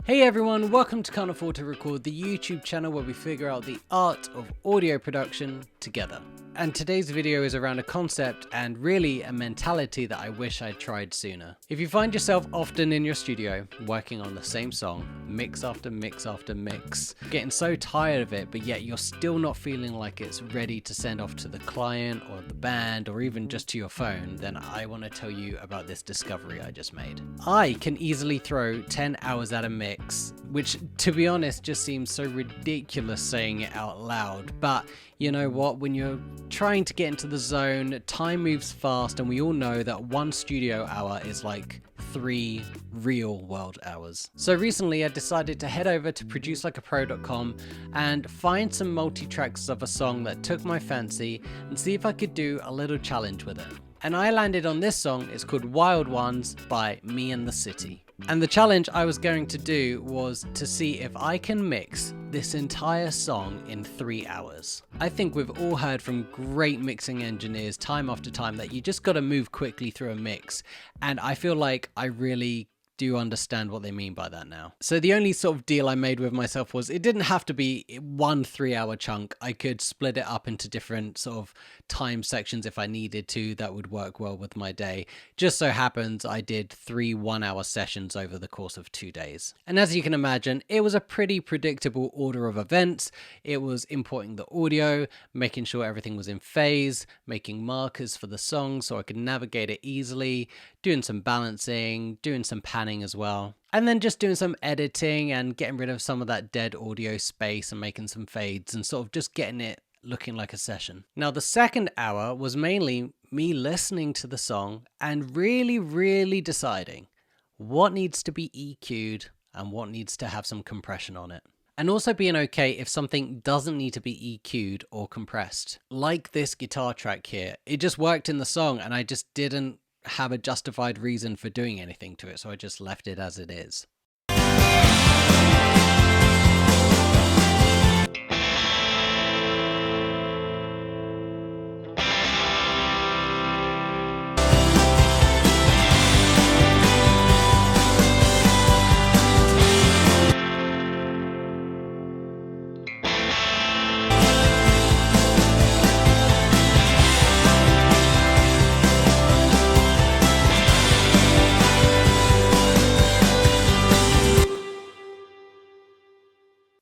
Hey everyone, welcome to Can't Afford to Record, the YouTube channel where we figure out the art of audio production together. And today's video is around a concept and really a mentality that I wish I'd tried sooner. If you find yourself often in your studio working on the same song, mix after mix after mix, getting so tired of it, but yet you're still not feeling like it's ready to send off to the client or the band or even just to your phone, then I want to tell you about this discovery I just made. I can easily throw 10 hours at a mix, which to be honest just seems so ridiculous saying it out loud, but you know what, when you're trying to get into the zone, time moves fast, and we all know that one studio hour is like 3 real world hours. So recently I decided to head over to producelikeapro.com and find some multi-tracks of a song that took my fancy and see if I could do a little challenge with it. And I landed on this song. It's called Wild Ones by Me and the City. And the challenge I was going to do was to see if I can mix this entire song in 3 hours. I think we've all heard from great mixing engineers time after time that you just got to move quickly through a mix. And I feel like I really do understand what they mean by that now. So the only sort of deal I made with myself was it didn't have to be one 3-hour chunk. I could split it up into different sort of time sections if I needed to. That would work well with my day. Just so happens I did 3 1-hour sessions over the course of 2 days. And as you can imagine, it was a pretty predictable order of events. It was importing the audio, making sure everything was in phase, making markers for the song so I could navigate it easily, doing some balancing, doing some panning as well, and then just doing some editing and getting rid of some of that dead audio space and making some fades and sort of just getting it looking like a session. Now the second hour was mainly me listening to the song and really deciding what needs to be EQ'd and what needs to have some compression on it. And also being okay if something doesn't need to be EQ'd or compressed. Like this guitar track here, it just worked in the song and I just didn't have a justified reason for doing anything to it, so I just left it as it is.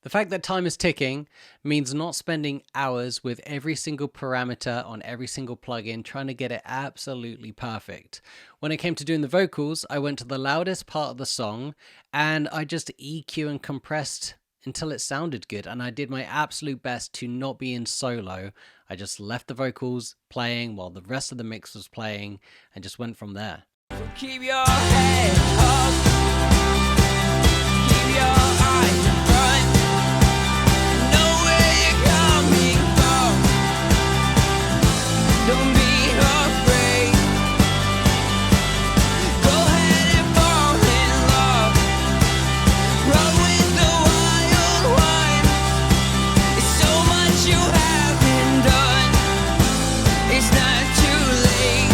The fact that time is ticking means not spending hours with every single parameter on every single plugin trying to get it absolutely perfect. When it came to doing the vocals, I went to the loudest part of the song and I just EQ and compressed until it sounded good, and I did my absolute best to not be in solo. I just left the vocals playing while the rest of the mix was playing and just went from there. So keep your head up, keep your eyes in front. Don't be afraid. Go ahead and fall in love. Run with the wild ones. There's so much you haven't done. It's not too late.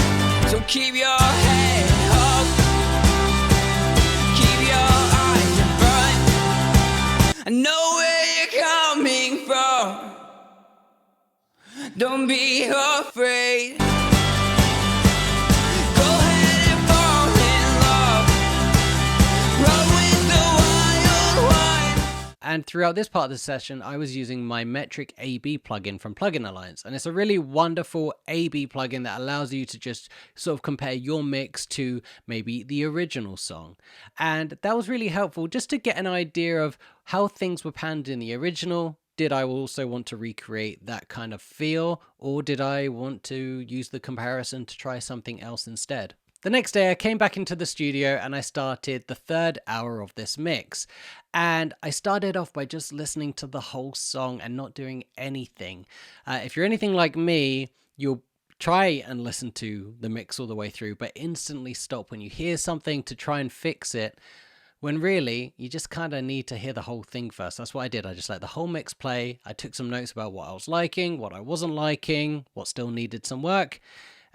So keep your head up. Keep your eyes in front. I know where you're coming from. Don't be afraid. Go ahead and fall in love. Run with the wild ones. And throughout this part of the session, I was using my Metric A/B plugin from Plugin Alliance. And it's a really wonderful A/B plugin that allows you to just sort of compare your mix to maybe the original song. And that was really helpful just to get an idea of how things were panned in the original. Did I also want to recreate that kind of feel, or did I want to use the comparison to try something else instead? The next day I came back into the studio and I started the third hour of this mix. And I started off by just listening to the whole song and not doing anything. If you're anything like me, you'll try and listen to the mix all the way through, but instantly stop when you hear something to try and fix it. When really, you just kind of need to hear the whole thing first. That's what I did. I just let the whole mix play. I took some notes about what I was liking, what I wasn't liking, what still needed some work.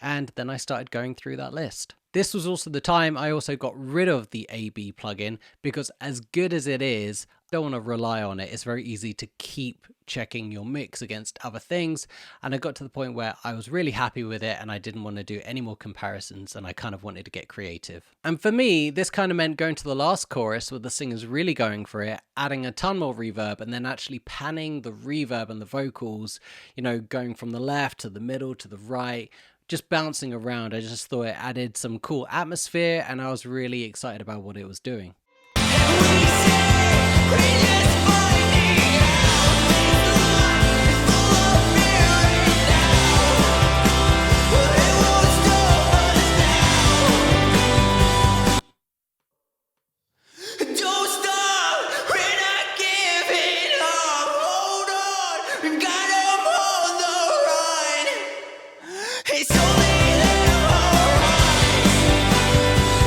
and then I started going through that list. This was also the time I also got rid of the AB plugin, because as good as it is, I don't want to rely on it. It's very easy to keep checking your mix against other things, and I got to the point where I was really happy with it and I didn't want to do any more comparisons, and I kind of wanted to get creative. And for me, this kind of meant going to the last chorus where the singer's really going for it, adding a ton more reverb, and then actually panning the reverb and the vocals, you know, going from the left to the middle to the right, just bouncing around. I just thought it added some cool atmosphere, and I was really excited about what it was doing.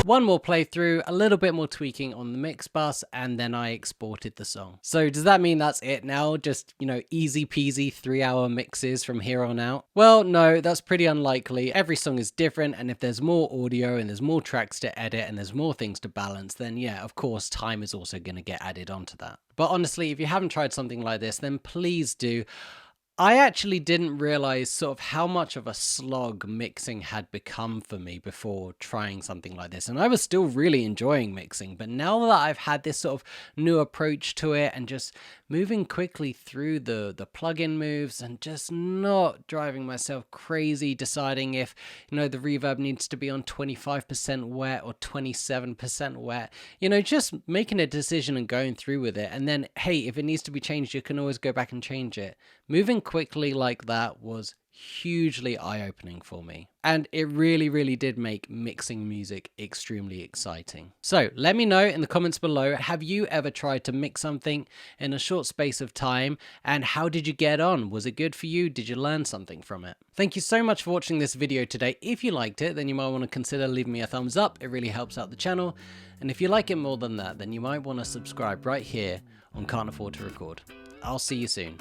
One more playthrough, a little bit more tweaking on the mix bus, and then I exported the song. So does that mean that's it now? Just, you know, easy peasy 3-hour mixes from here on out? Well, no, that's pretty unlikely. Every song is different, and if there's more audio and there's more tracks to edit and there's more things to balance, then yeah, of course, time is also going to get added onto that. But honestly, if you haven't tried something like this, then please do. I actually didn't realize sort of how much of a slog mixing had become for me before trying something like this. And I was still really enjoying mixing, but now that I've had this sort of new approach to it and just moving quickly through the plugin moves and just not driving myself crazy deciding if, you know, the reverb needs to be on 25% wet or 27% wet, you know, just making a decision and going through with it. And then, hey, if it needs to be changed, you can always go back and change it. Moving quickly like that was hugely eye-opening for me, and it really did make mixing music extremely exciting. So let me know in the comments below, have you ever tried to mix something in a short space of time, and how did you get on? Was it good for you? Did you learn something from it? Thank you so much for watching this video today. If you liked it, then you might want to consider leaving me a thumbs up. It really helps out the channel. And if you like it more than that, then you might want to subscribe right here on Can't Afford to Record. I'll see you soon.